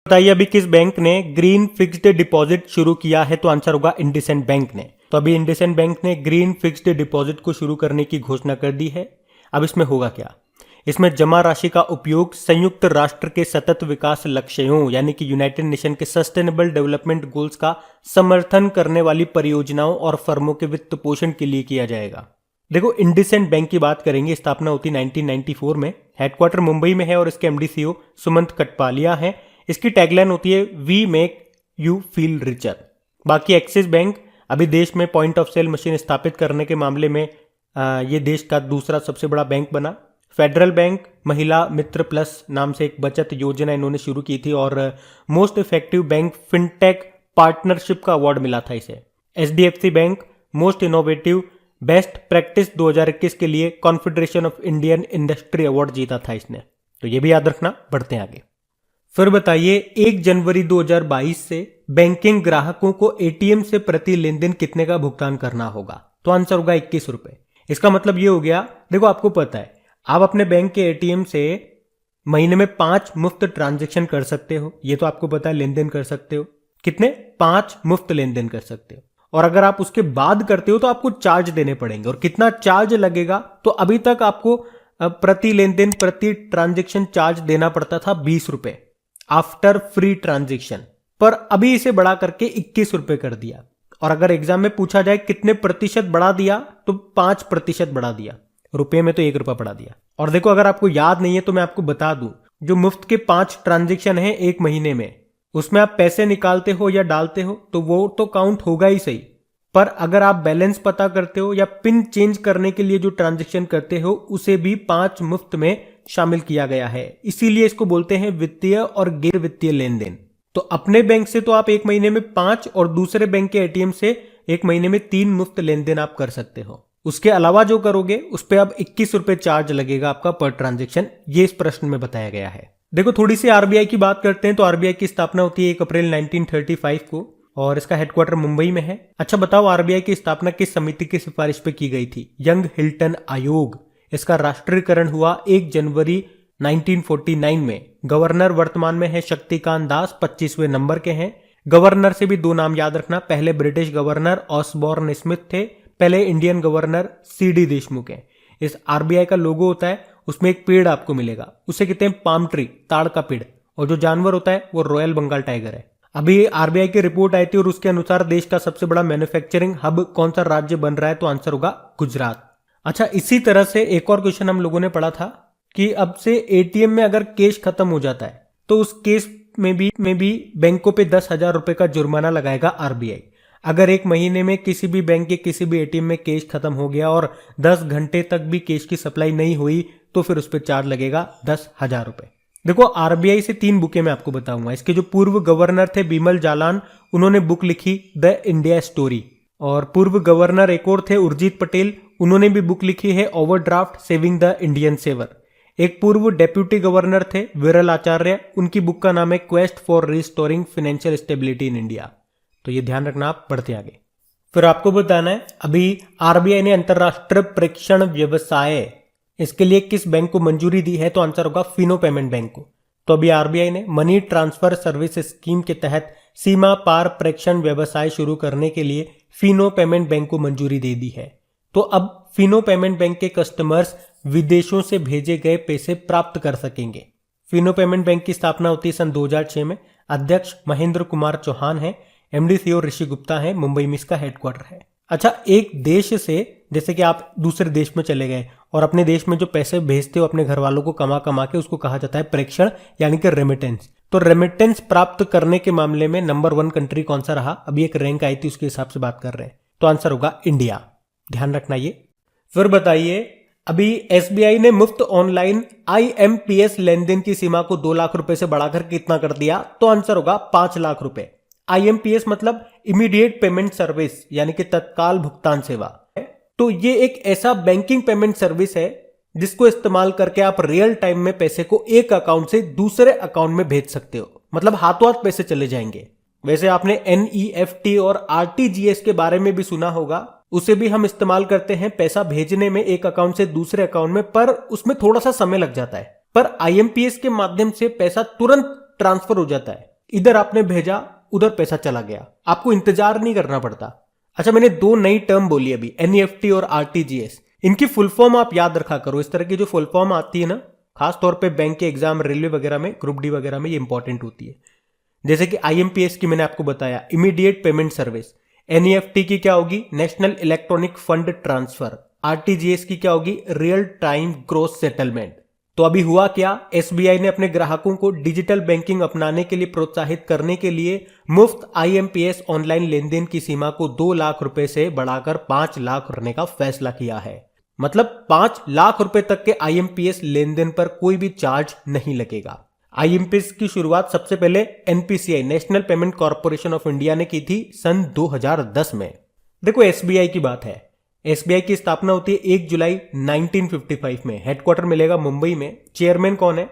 बताइए अभी किस बैंक ने ग्रीन फिक्स्ड डिपॉजिट शुरू किया है? तो आंसर होगा इंडसइंड बैंक ने। तो अभी इंडसइंड बैंक ने ग्रीन फिक्स्ड डिपॉजिट को शुरू करने की घोषणा कर दी है। अब इसमें होगा क्या? इसमें जमा राशि का उपयोग संयुक्त राष्ट्र के सतत विकास लक्ष्यों यानी कि यूनाइटेड नेशन के सस्टेनेबल डेवलपमेंट गोल्स का समर्थन करने वाली परियोजनाओं और फर्मों के वित्त पोषण के लिए किया जाएगा। देखो, इंडसइंड बैंक की बात करेंगे, स्थापना होती 1994 में, हेडक्वार्टर मुंबई में है और इसके एमडी सीईओ सुमंत कटपालिया हैं। इसकी टैगलाइन होती है we make you feel richer. बाकी एक्सिस बैंक अभी देश में पॉइंट ऑफ सेल मशीन स्थापित करने के मामले में ये देश का दूसरा सबसे बड़ा बैंक बना। फेडरल बैंक महिला मित्र प्लस नाम से एक बचत योजना इन्होंने शुरू की थी और most effective bank fintech partnership का अवार्ड मिला था इसे। HDFC bank most innovative best practice 2021 के लिए confederation of Indian industry award जीता था इसने। तो ये भी याद रखना। बढ़ते हैं आगे। फिर बताइए 1 जनवरी 2022 से बैंकिंग ग्राहकों को एटीएम से प्रति लेन देन कितने का भुगतान करना होगा? तो आंसर होगा 21 रुपए। इसका मतलब ये हो गया, देखो आपको पता है आप अपने बैंक के एटीएम से महीने में 5 मुफ्त ट्रांजैक्शन कर सकते हो। ये तो आपको पता है, लेन देन कर सकते हो। कितने? 5 मुफ्त लेन देन कर सकते हो। और अगर आप उसके बाद करते हो तो आपको चार्ज देने पड़ेंगे। और कितना चार्ज लगेगा? तो अभी तक आपको प्रति लेन देन प्रति ट्रांजैक्शन चार्ज देना पड़ता था 20 रुपए आफ्टर फ्री ट्रांजैक्शन, पर अभी इसे बढ़ा करके 21 रुपए कर दिया। और अगर एग्जाम में पूछा जाए कितने प्रतिशत बढ़ा दिया, तो 5% बढ़ा दिया। रुपए में तो 1 रुपया बढ़ा दिया। और देखो, अगर आपको याद नहीं है तो मैं आपको बता दूं, जो मुफ्त के 5 ट्रांजैक्शन है 1 महीने में, उसमें आप पैसे निकालते हो या डालते हो तो वो तो काउंट होगा ही सही, पर अगर आप बैलेंस पता करते हो या पिन चेंज करने के लिए जो ट्रांजैक्शन करते हो उसे भी 5 मुफ्त में शामिल किया गया है। इसीलिए इसको बोलते हैं वित्तीय और गैर वित्तीय लेन देन। तो अपने बैंक से तो आप 1 महीने में 5 और दूसरे बैंक के एटीएम से 1 महीने में 3 मुफ्त लेन देन आप कर सकते हो। उसके अलावा जो करोगे उस पर अब 21 रुपए चार्ज लगेगा आपका पर ट्रांजैक्शन। ये इस प्रश्न में बताया गया है। देखो, थोड़ी सी आरबीआई की बात करते हैं। तो आरबीआई की स्थापना होती है 1 अप्रैल 1935 को और इसका हेडक्वार्टर मुंबई में है। अच्छा बताओ, आरबीआई की स्थापना किस समिति की सिफारिश पे की गई थी? यंग हिल्टन आयोग। इसका राष्ट्रीयकरण हुआ 1 जनवरी 1949 में। गवर्नर वर्तमान में है शक्तिकांत दास, 25वें नंबर के हैं। गवर्नर से भी 2 नाम याद रखना। पहले ब्रिटिश गवर्नर ऑसबॉर्न स्मिथ थे, पहले इंडियन गवर्नर सीडी देशमुख हैं। इस आरबीआई का लोगो होता है, उसमें एक पेड़ आपको मिलेगा, उसे कहते हैं पाम ट्री, ताड़ का पेड़। और जो जानवर होता है वो रॉयल बंगाल टाइगर है। अभी आरबीआई की रिपोर्ट आई थी और उसके अनुसार देश का सबसे बड़ा मैन्युफैक्चरिंग हब कौन सा राज्य बन रहा है? तो आंसर होगा गुजरात। अच्छा, इसी तरह से एक और क्वेश्चन हम लोगों ने पढ़ा था कि अब से एटीएम में अगर कैश खत्म हो जाता है तो उस केस में भी बैंकों पे 10,000 रुपए का जुर्माना लगाएगा आरबीआई। अगर 1 महीने में किसी भी बैंक के किसी भी एटीएम में कैश खत्म हो गया और 10 घंटे तक भी कैश की सप्लाई नहीं हुई तो फिर उस पर चार्ज लगेगा 10,000 रुपए। देखो, आरबीआई से 3 बुकें मैं आपको बताऊंगा। इसके जो पूर्व गवर्नर थे बिमल जालान, उन्होंने बुक लिखी द इंडिया स्टोरी। और पूर्व गवर्नर एक और थे उर्जित पटेल, उन्होंने भी बुक लिखी है overdraft saving the Indian saver. एक पूर्व डेप्यूटी गवर्नर थे विरल आचार्य, उनकी बुक का नाम है quest for restoring financial stability in India. तो ये ध्यान रखना। आप बढ़ते आगे। फिर आपको बताना है अभी आरबीआई ने अंतरराष्ट्रीय प्रेषण व्यवसाय इसके लिए किस बैंक को मंजूरी दी है? तो आंसर होगा फिनो पेमेंट बैंक को। तो अभी आरबीआई ने मनी ट्रांसफर सर्विस स्कीम के तहत सीमा पार प्रेषण व्यवसाय शुरू करने के लिए फिनो पेमेंट बैंक को मंजूरी दे दी है। तो अब फिनो पेमेंट बैंक के कस्टमर्स विदेशों से भेजे गए पैसे प्राप्त कर सकेंगे। फिनो पेमेंट बैंक की स्थापना होती है सन 2006 में। अध्यक्ष महेंद्र कुमार चौहान है, एमडी सीईओ ऋषि गुप्ता है, मुंबई में इसका हेडक्वार्टर है। अच्छा, एक देश से जैसे कि आप दूसरे देश में चले गए और अपने देश में जो पैसे भेजते हो अपने घर वालों को कमा कमा के, उसको कहा जाता है प्रेषण यानी कि रेमिटेंस। तो रेमिटेंस प्राप्त करने के मामले में नंबर 1 कंट्री कौन सा रहा? अभी एक रैंक आई थी, उसके हिसाब से बात कर रहे हैं। तो आंसर होगा इंडिया। ध्यान रखना ये। फिर बताइए, अभी एसबीआई ने मुफ्त ऑनलाइन आईएमपीएस लेन देन की सीमा को 2 लाख रुपए से बढ़ाकर कितना कर दिया? तो आंसर होगा 5 लाख रुपए। आईएमपीएस मतलब इमीडिएट पेमेंट सर्विस यानी कि तत्काल भुगतान सेवा। तो ये एक ऐसा बैंकिंग पेमेंट सर्विस है जिसको इस्तेमाल करके आप रियल टाइम में पैसे को एक अकाउंट से दूसरे अकाउंट में भेज सकते हो। मतलब हाथों हाथ पैसे चले जाएंगे। वैसे आपने एनईएफटी और आरटीजीएस के बारे में भी सुना होगा, उसे भी हम इस्तेमाल करते हैं पैसा भेजने में एक अकाउंट से दूसरे अकाउंट में, पर उसमें थोड़ा सा समय लग जाता है। पर आईएमपीएस के माध्यम से पैसा तुरंत ट्रांसफर हो जाता है। इधर आपने भेजा, उधर पैसा चला गया, आपको इंतजार नहीं करना पड़ता। अच्छा, मैंने दो नई टर्म बोली अभी, एनईएफटी और आरटीजीएस। इनकी फुल फॉर्म आप याद रखा करो। इस तरह की जो फुल फॉर्म आती है ना, खास तौर पे बैंक के एग्जाम, रेलवे वगैरह में, ग्रुप डी वगैरह में ये इंपॉर्टेंट होती है। जैसे कि आईएमपीएस की मैंने आपको बताया, इमीडिएट पेमेंट सर्विस। एनईएफटी की क्या होगी, national electronic fund transfer. RTGS की क्या होगी, रियल टाइम ग्रॉस सेटलमेंट। तो अभी हुआ क्या, एसबीआई ने अपने ग्राहकों को डिजिटल बैंकिंग अपनाने के लिए प्रोत्साहित करने के लिए मुफ्त आईएमपीएस ऑनलाइन लेनदेन की सीमा को 2 लाख रुपए से बढ़ाकर 5 लाख करने का फैसला किया है। मतलब 5 लाख रुपए तक के आईएमपीएस लेनदेन पर कोई भी चार्ज नहीं लगेगा। आईएमपीएस की शुरुआत सबसे पहले NPCI, national payment corporation of India ने की थी सन 2010 में। देखो, एसबीआई की बात है। एसबीआई की स्थापना होती है 1 जुलाई 1955 में। हेडक्वार्टर मिलेगा मुंबई में। चेयरमैन कौन है,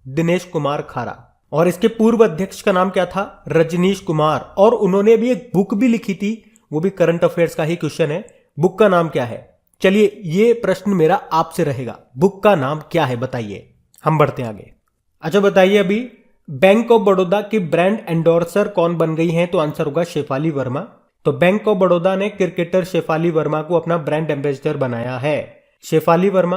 दिनेश कुमार खारा। और इसके पूर्व अध्यक्ष का नाम क्या था, रजनीश कुमार। और उन्होंने अभी एक बुक भी लिखी थी, वो भी करंट अफेयर्स का ही क्वेश्चन है। बुक का नाम क्या है? चलिए, ये प्रश्न मेरा आपसे रहेगा, बुक का नाम क्या है बताइए। हम बढ़ते हैं आगे। अच्छा बताइए, अभी बैंक ऑफ बड़ौदा की ब्रांड एंडोर्सर कौन बन गई हैं? तो आंसर होगा शेफाली वर्मा। तो बैंक ऑफ बड़ौदा ने क्रिकेटर शेफाली वर्मा को अपना ब्रांड एम्बेसडर बनाया है। शेफाली वर्मा।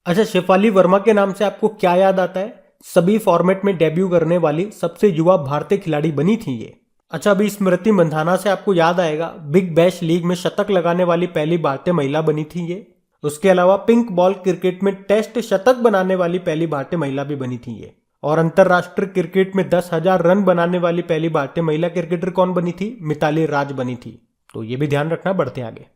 अच्छा, शेफाली वर्मा के नाम से आपको क्या याद आता है? सभी फॉर्मेट में डेब्यू करने वाली सबसे युवा भारतीय खिलाड़ी बनी थी ये। अच्छा, अभी स्मृति मंधाना से आपको याद आएगा, बिग बैश लीग में शतक लगाने वाली पहली भारतीय महिला बनी थी ये। उसके अलावा पिंक बॉल क्रिकेट में टेस्ट शतक बनाने वाली पहली भारतीय महिला भी बनी थी ये। और अंतरराष्ट्रीय क्रिकेट में 10,000 रन बनाने वाली पहली भारतीय महिला क्रिकेटर कौन बनी थी? मिताली राज बनी थी। तो ये भी ध्यान रखना। बढ़ते आगे।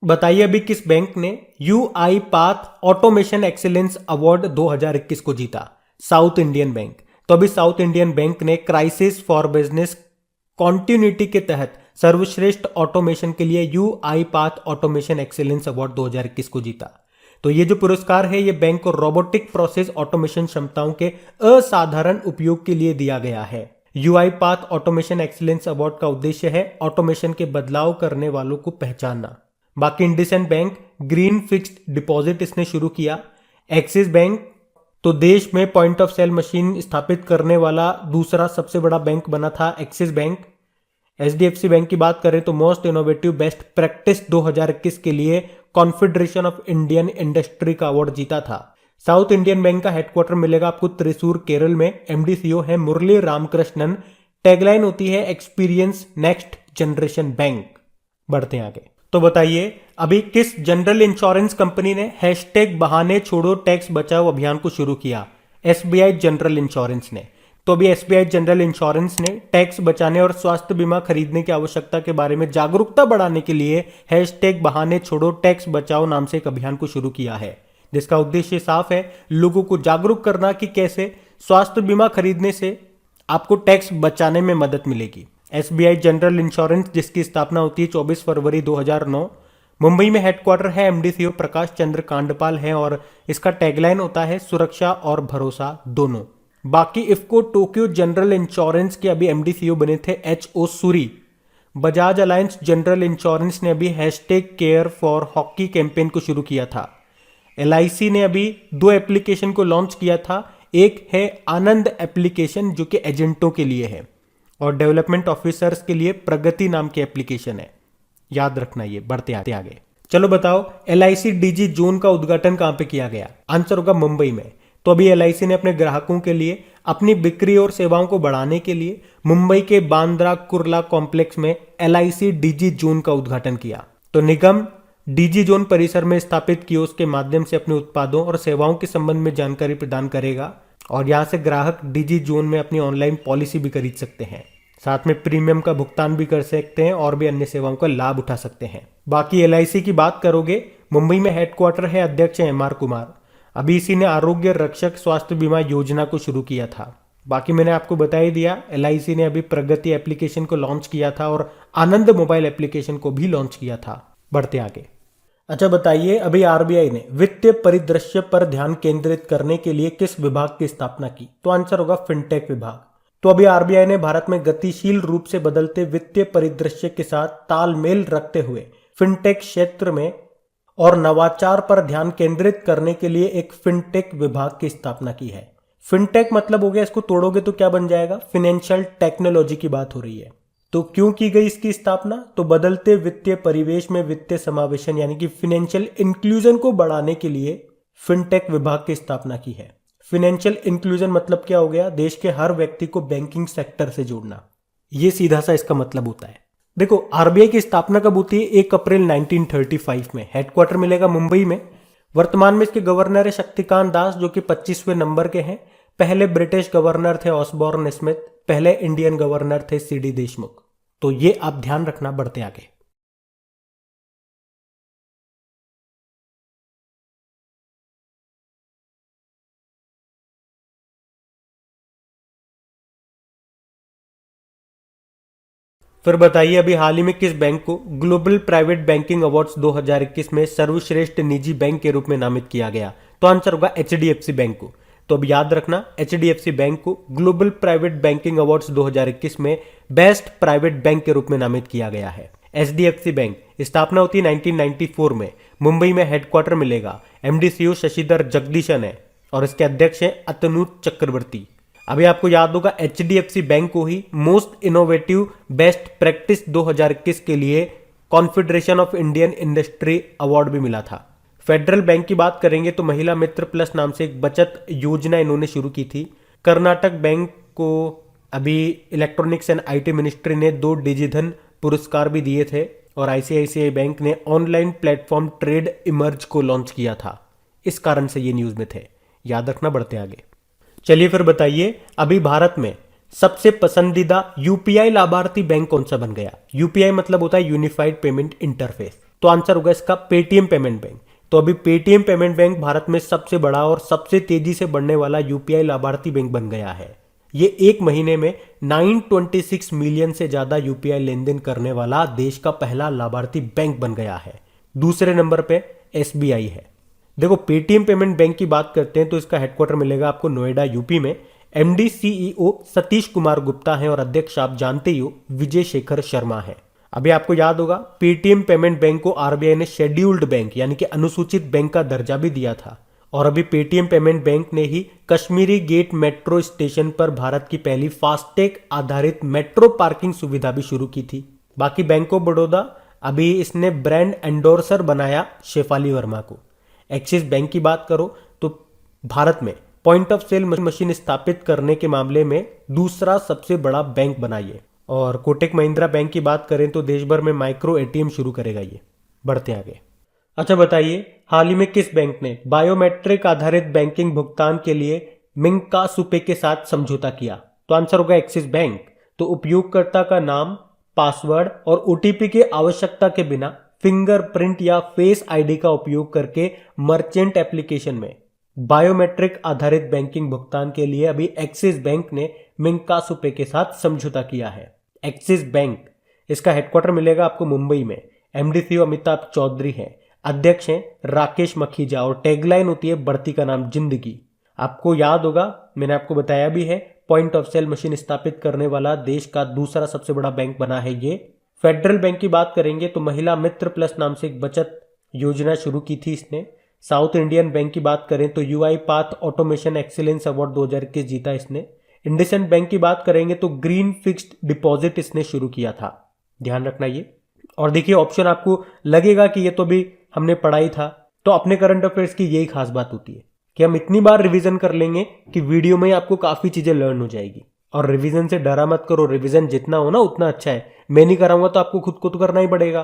बताइए, अभी किस बैंक ने UI path automation excellence award 2021 को जीता? South Indian bank. तो अभी साउथ इंडियन बैंक ने क्राइसिस फॉर बिजनेस कॉन्टिन्यूटी के तहत सर्वश्रेष्ठ ऑटोमेशन के लिए UI path automation excellence award 2021 को जीता। तो ये जो पुरस्कार है, ये बैंक को रोबोटिक प्रोसेस ऑटोमेशन क्षमताओं के असाधारण उपयोग के लिए दिया गया है। UI path automation excellence award का उद्देश्य है ऑटोमेशन के बदलाव करने वालों को पहचानना। बाकी IndusInd bank green fixed deposit इसने शुरू किया। एक्सिस बैंक तो देश में पॉइंट ऑफ सेल मशीन स्थापित करने वाला दूसरा सबसे बड़ा बैंक बना था एक्सिस बैंक। एचडीएफसी बैंक की बात करें तो मोस्ट इनोवेटिव बेस्ट प्रैक्टिस 2021 के लिए कॉन्फेडरेशन ऑफ इंडियन इंडस्ट्री का अवार्ड जीता था। साउथ इंडियन बैंक का हेडक्वार्टर मिलेगा आपको त्रिशूर, केरल में। एमडी सीईओ है मुरली रामकृष्णन। टैगलाइन होती है एक्सपीरियंस नेक्स्ट जनरेशन बैंक। बढ़ते हैं आगे। तो बताइए, अभी किस जनरल इंश्योरेंस कंपनी ने हैशटैग बहाने छोड़ो टैक्स बचाओ अभियान को शुरू किया? एसबीआई जनरल इंश्योरेंस ने। तो अभी एसबीआई जनरल इंश्योरेंस ने टैक्स बचाने और स्वास्थ्य बीमा खरीदने की आवश्यकता के बारे में जागरूकता बढ़ाने के लिए हैशटैग बहाने छोड़ो टैक्स बचाओ नाम से एक अभियान को शुरू किया है, जिसका उद्देश्य साफ है, लोगों को जागरूक करना कि कैसे स्वास्थ्य बीमा खरीदने से आपको टैक्स बचाने में मदद मिलेगी। एसबीआई जनरल इंश्योरेंस, जिसकी स्थापना होती है 24 फरवरी 2009, मुंबई में हेडक्वार्टर है। एमडी सीईओ प्रकाश चंद्र कांडपाल है और इसका टैगलाइन होता है सुरक्षा और भरोसा दोनों। बाकी इफको टोक्यो जनरल इंश्योरेंस के अभी एमडी सीईओ बने थे HO Suri. Bajaj alliance general insurance ने अभी hashtag care for hockey campaign को शुरू किया था। एलआईसी ने अभी 2 एप्लीकेशन को लॉन्च किया था। एक है आनंद एप्लीकेशन, जो कि एजेंटों के लिए है, और डेवलपमेंट ऑफिसर्स के लिए प्रगति नाम की एप्लीकेशन है। याद रखना ये। बढ़ते आगे। चलो बताओ, एलआईसी डीजी जोन का उद्घाटन कहां पे किया गया? आंसर होगा मुंबई में। तो अभी एलआईसी ने अपने ग्राहकों के लिए अपनी बिक्री और सेवाओं को बढ़ाने के लिए मुंबई के बांद्रा कुर्ला कॉम्प्लेक्स में एलआईसी डीजी जोन का उद्घाटन किया। तो निगम डीजी जोन परिसर में स्थापित कियोस्क के माध्यम से अपने उत्पादों और सेवाओं के संबंध में जानकारी प्रदान करेगा, और यहां से ग्राहक डीजी जोन में अपनी ऑनलाइन पॉलिसी भी खरीद सकते हैं, साथ में प्रीमियम का भुगतान भी कर सकते हैं और भी अन्य सेवाओं का लाभ उठा सकते हैं। बाकी एलआईसी की बात करोगे, मुंबई में हेडक्वार्टर है, अध्यक्ष है एमआर कुमार। अभी इसी ने आरोग्य रक्षक स्वास्थ्य बीमा योजना को शुरू किया था। बाकी मैंने आपको बता ही दिया, एलआईसी ने अभी प्रगति एप्लीकेशन को लॉन्च किया था और आनंद मोबाइल एप्लीकेशन को भी लॉन्च किया था। बढ़ते आगे। अच्छा बताइए, अभी आरबीआई ने वित्तीय परिदृश्य पर ध्यान केंद्रित करने के लिए किस विभाग की स्थापना की? तो आंसर होगा फिनटेक विभाग। तो अभी आरबीआई ने भारत में गतिशील रूप से बदलते वित्तीय परिदृश्य के साथ तालमेल रखते हुए फिनटेक क्षेत्र में और नवाचार पर ध्यान केंद्रित करने के लिए एक फिनटेक विभाग की स्थापना की है। फिनटेक मतलब हो गया, इसको तोड़ोगे तो क्या बन जाएगा, फाइनेंशियल टेक्नोलॉजी की बात हो रही है। तो क्यों की गई इसकी स्थापना, तो बदलते वित्तीय परिवेश में वित्तीय समावेशन यानी कि फाइनेंशियल इंक्लूजन को बढ़ाने के लिए फिनटेक विभाग की स्थापना की है। फाइनेंशियल इंक्लूजन मतलब क्या हो गया, देश के हर व्यक्ति को बैंकिंग सेक्टर से जोड़ना, ये सीधा सा इसका मतलब होता है। देखो आरबीआई की स्थापना कब होती है, 1 अप्रैल 1935 में। हेडक्वार्टर मिलेगा मुंबई में। वर्तमान में इसके गवर्नर है शक्तिकांत दास, जो कि 25वें नंबर के हैं। पहले ब्रिटिश गवर्नर थे ऑसबॉर्न स्मिथ, पहले इंडियन गवर्नर थे सीडी देशमुख। तो ये आप ध्यान रखना बढ़ते आगे। फिर बताइए अभी हाल ही में किस बैंक को ग्लोबल प्राइवेट बैंकिंग अवार्ड्स 2021 में सर्वश्रेष्ठ निजी बैंक के रूप में नामित किया गया, तो आंसर होगा एचडीएफसी बैंक को। तो अब याद रखना एचडीएफसी बैंक को ग्लोबल प्राइवेट बैंकिंग अवार्ड्स 2021 में बेस्ट प्राइवेट बैंक के रूप में नामित किया गया है। एचडीएफसी बैंक स्थापना होती है 1994 में। मुंबई में हेडक्वार्टर मिलेगा। एमडी सीईओ शशिधर जगदीशन है और इसके अध्यक्ष हैं अतनुत चक्रवर्ती। अभी आपको याद होगा एचडीएफसी बैंक को ही मोस्ट इनोवेटिव बेस्ट प्रैक्टिस 2021 के लिए confederation of Indian industry award भी मिला था। फेडरल बैंक की बात करेंगे तो महिला मित्र प्लस नाम से एक बचत योजना इन्होंने शुरू की थी। कर्नाटक बैंक को अभी इलेक्ट्रॉनिक्स एंड आईटी मिनिस्ट्री ने 2 डिजिधन पुरस्कार भी दिए थे। और आईसीआईसीआई बैंक ने ऑनलाइन प्लेटफॉर्म ट्रेड इमर्ज को लॉन्च किया था, इस कारण से ये न्यूज में थे। याद रखना बढ़ते आगे। चलिए फिर बताइए अभी भारत में सबसे पसंदीदा यूपीआई लाभार्थी बैंक कौन सा बन गया। यूपीआई मतलब होता है यूनिफाइड पेमेंट इंटरफेस, तो आंसर होगा इसका पेटीएम पेमेंट बैंक। तो अभी पेटीएम पेमेंट बैंक भारत में सबसे बड़ा और सबसे तेजी से बढ़ने वाला यूपीआई लाभार्थी बैंक बन गया है। ये एक महीने में 926 मिलियन से ज्यादा यूपीआई लेन देन करने वाला देश का पहला लाभार्थी बैंक बन गया है। दूसरे नंबर पे एसबीआई है। देखो पेटीएम पेमेंट बैंक की बात करते हैं तो इसका हेडक्वार्टर मिलेगा आपको नोएडा यूपी में। एमडी सीईओ सतीश कुमार गुप्ता है और अध्यक्ष आप जानते ही हो विजय शेखर शर्मा है। अभी आपको याद होगा पेटीएम पेमेंट बैंक को आरबीआई ने शेड्यूल्ड बैंक यानी कि अनुसूचित बैंक का दर्जा भी दिया था। और अभी पेटीएम पेमेंट बैंक ने ही कश्मीरी गेट मेट्रो स्टेशन पर भारत की पहली फास्टैग आधारित मेट्रो पार्किंग सुविधा भी शुरू की थी। बाकी बैंक ऑफ बड़ौदा अभी इसने ब्रांड एंडोर्सर बनाया शेफाली वर्मा को। एक्सिस बैंक की बात करो तो भारत में पॉइंट ऑफ सेल मशीन स्थापित करने के मामले में दूसरा सबसे बड़ा बैंक बना ये। और कोटक महिंद्रा बैंक की बात करें तो देश भर में माइक्रो एटीएम शुरू करेगा ये। बढ़ते आगे। अच्छा बताइए हाल ही में किस बैंक ने बायोमेट्रिक आधारित बैंकिंग भुगतान के लिए मिंका सुपे के साथ समझौता किया, तो आंसर होगा एक्सिस बैंक। तो उपयोगकर्ता का नाम, पासवर्ड और ओटीपी की आवश्यकता के बिना फिंगरप्रिंट या फेस आईडी का उपयोग करके मर्चेंट एप्लीकेशन में बायोमेट्रिक आधारित बैंकिंग भुगतान के लिए अभी एक्सिस बैंक ने मिंका सुपे के साथ समझौता किया है। एक्सिस बैंक, इसका हेडक्वार्टर मिलेगा आपको मुंबई में। एमडी सीईओ अमिताभ चौधरी हैं, अध्यक्ष हैं राकेश मखीजा और टैगलाइन होती है बढ़ती का नाम जिंदगी। आपको याद होगा मैंने आपको बताया भी है पॉइंट ऑफ सेल मशीन स्थापित करने वाला देश का दूसरा सबसे बड़ा बैंक बना है ये। फेडरल बैंक की बात करेंगे तो महिला मित्र प्लस नाम से एक बचत योजना शुरू की थी इसने। साउथ इंडियन बैंक की बात करें तो UI path automation excellence award 2021 जीता इसने। इंडसइंड बैंक की बात करेंगे तो ग्रीन फिक्स्ड डिपॉजिट इसने शुरू किया था, ध्यान रखना ये। और देखिए ऑप्शन आपको लगेगा कि ये तो भी हमने पढ़ाई था, तो अपने करंट अफेयर्स की यही खास बात होती है कि हम इतनी बार रिवीजन कर लेंगे कि वीडियो में आपको काफी चीजें लर्न हो जाएगी। और रिवीजन से डरा मत करो, रिवीजन जितना हो ना उतना अच्छा है। मैं नहीं कराऊंगा तो आपको खुद को तो करना ही पड़ेगा,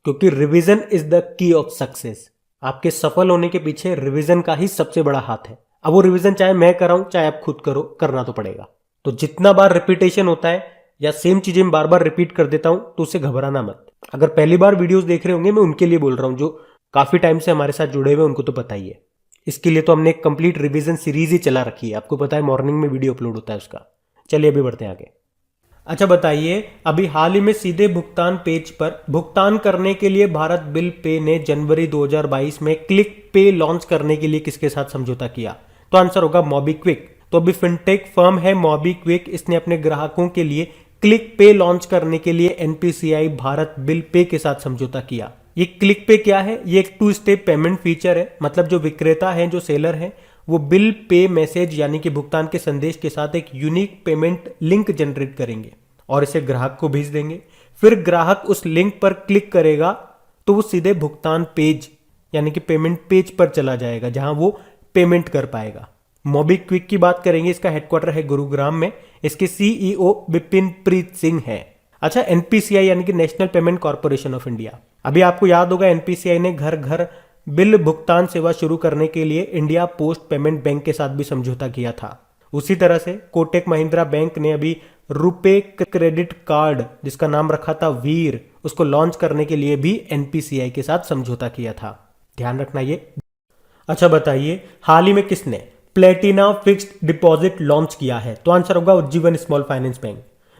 क्योंकि revision is the key of success. आपके सफल होने के पीछे रिवीजन का ही सबसे बड़ा हाथ है। अब वो रिवीजन चाहे मैं कराऊं चाहे आप खुद करो, करना तो पड़ेगा। तो जितना बार रिपीटेशन होता है या सेम चीजें बार बार रिपीट कर देता हूं तो उससे घबराना मत। अगर पहली बार वीडियोस देख रहे होंगे मैं उनके लिए बोल रहा हूं, जो काफी टाइम से हमारे साथ जुड़े हुए उनको तो पता ही है। इसके लिए तो हमने एक कंप्लीट रिवीजन सीरीज ही चला रखी है, आपको पता है मॉर्निंग में वीडियो अपलोड होता है उसका। चलिए अभी बढ़ते हैं आगे। अच्छा बताइए अभी हाल ही में सीधे भुगतान पेज पर भुगतान करने के लिए भारत बिल पे ने जनवरी 2022 में क्लिक पे लॉन्च करने के लिए किसके साथ समझौता किया, तो आंसर होगा मोबीक्विक। तो अभी फिनटेक फर्म है मोबीक्विक, इसने अपने ग्राहकों के लिए क्लिक पे लॉन्च करने के लिए एनपीसीआई भारत बिल पे के साथ समझौता किया। ये क्लिक पे क्या है, ये एक 2 स्टेप पेमेंट फीचर है। मतलब जो विक्रेता है, जो सेलर है, वो बिल पे मैसेज यानी कि भुगतान के संदेश के साथ एक यूनिक पेमेंट लिंक जनरेट करेंगे और इसे ग्राहक को भेज देंगे। फिर ग्राहक उस लिंक पर क्लिक करेगा तो वो सीधे भुगतान पेज यानी कि पेमेंट पेज पर चला जाएगा जहां वो पेमेंट कर पाएगा। मोबीक्विक की बात करेंगे, इसका हेडक्वार्टर है गुरुग्राम में, इसके सीईओ विपिन प्रीत सिंह है। अच्छा, एनपीसीआई यानी कि national payment corporation of India, अभी आपको याद होगा एनपीसीआई ने घर घर बिल भुगतान सेवा शुरू करने के लिए इंडिया पोस्ट पेमेंट बैंक के साथ भी समझौता किया था। उसी तरह से कोटक महिंद्रा बैंक ने अभी रुपे क्रेडिट कार्ड जिसका नाम रखा था वीर, उसको लॉन्च करने के लिए भी एनपीसीआई के साथ समझौता किया था। ध्यान रखना ये। अच्छा बताइए, हाल ही में किसने प्लेटिना फिक्स्ड डिपॉजिट लॉन्च किया है? तो आंसर होगा उज्जीवन स्मॉल फाइनेंस बैंक।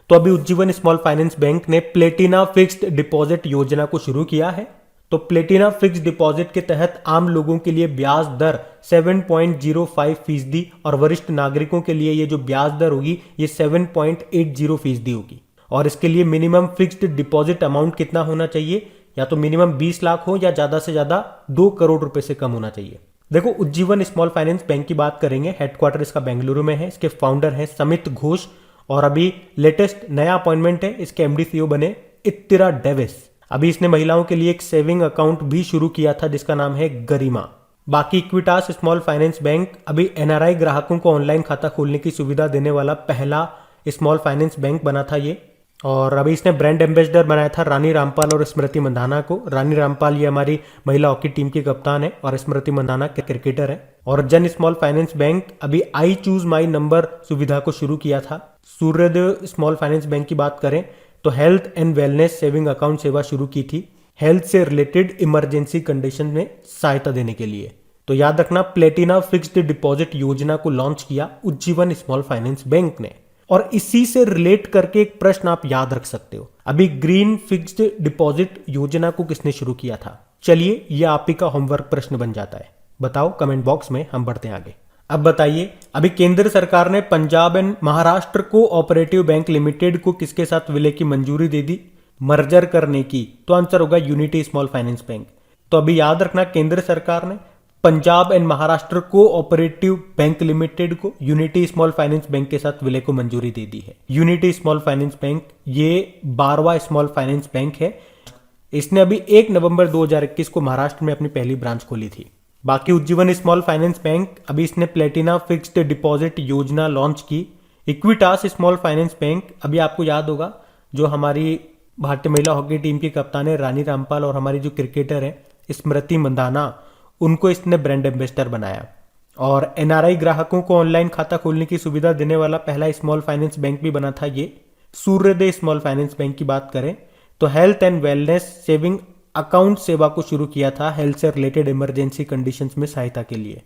तो अभी उज्जीवन स्मॉल फाइनेंस बैंक ने प्लेटिना फिक्स्ड डिपॉजिट योजना को शुरू किया है। तो प्लेटिना फिक्स्ड डिपॉजिट के तहत आम लोगों के लिए ब्याज दर 7.05% और वरिष्ठ नागरिकों के लिए ये जो ब्याज दर होगी ये 7.80% होगी। और इसके लिए मिनिमम फिक्स्ड डिपॉजिट अमाउंट कितना होना चाहिए? या तो मिनिमम 20 लाख हो या ज्यादा से ज्यादा 2 करोड़ रुपए से कम होना चाहिए। देखो, उज्जीवन स्मॉल फाइनेंस बैंक की बात करेंगे, हेडक्वार्टर इसका बेंगलुरु में है, इसके फाउंडर है समित घोष और अभी लेटेस्ट नया अपॉइंटमेंट है, इसके एमडी सीईओ बने इत्तिरा डेविस। अभी इसने महिलाओं के लिए एक सेविंग अकाउंट भी शुरू किया था जिसका नाम है गरिमा। बाकी इक्विटास स्मॉल फाइनेंस बैंक अभी एनआरआई ग्राहकों को ऑनलाइन खाता खोलने की सुविधा देने वाला पहला स्मॉल फाइनेंस बैंक बना था ये। और अभी इसने ब्रांड एम्बेसडर बनाया था रानी रामपाल और स्मृति मंधाना को। रानी रामपाल ये हमारी महिला हॉकी टीम की कप्तान है और स्मृति मंधाना क्रिकेटर है। और जन स्मॉल फाइनेंस बैंक अभी आई चूज माई नंबर सुविधा को शुरू किया था। सूर्योदय स्मॉल फाइनेंस बैंक की बात करें तो health and wellness saving account सेवा शुरू की थी हेल्थ से रिलेटेड इमरजेंसी कंडीशन में सहायता देने के लिए। तो याद रखना, प्लेटिना फिक्स्ड डिपॉजिट योजना को लॉन्च किया उज्जीवन स्मॉल फाइनेंस बैंक ने। और इसी से रिलेट करके एक प्रश्न आप याद रख सकते हो, अभी ग्रीन फिक्स्ड डिपॉजिट योजना को किसने शुरू किया था? चलिए, यह आप ही का होमवर्क प्रश्न बन जाता है, बताओ कमेंट बॉक्स में, हम बढ़ते हैं आगे। अब बताइए, अभी केंद्र सरकार ने Punjab and Maharashtra cooperative bank limited को किसके साथ विलय की मंजूरी दे दी? मर्जर करने की। तो आंसर होगा यूनिटी स्मॉल फाइनेंस बैंक। तो अभी याद रखना, केंद्र सरकार ने Punjab and Maharashtra cooperative bank limited को यूनिटी स्मॉल फाइनेंस बैंक के साथ विलय को मंजूरी दे दी है। यूनिटी स्मॉल फाइनेंस बैंक ये 12वां स्मॉल फाइनेंस बैंक है। इसने अभी 1 नवंबर 2021 को महाराष्ट्र में अपनी पहली ब्रांच खोली थी। बाकी उज्जीवन स्मॉल फाइनेंस बैंक अभी इसने प्लेटिना फिक्स्ड डिपॉजिट योजना लॉन्च की। इक्विटास स्मॉल फाइनेंस बैंक अभी आपको याद होगा, जो हमारी भारतीय महिला हॉकी टीम की कप्तान है रानी रामपाल और हमारी जो क्रिकेटर है स्मृति मंधाना, उनको इसने ब्रांड एम्बेसडर बनाया। और एनआरआई ग्राहकों को ऑनलाइन खाता खोलने की सुविधा देने वाला पहला स्मॉल फाइनेंस बैंक भी बना था ये। सूर्योदय स्मॉल फाइनेंस बैंक की बात करें तो health and wellness saving account सेवा को शुरू किया था हेल्थ से रिलेटेड इमरजेंसी कंडीशंस में सहायता के लिए।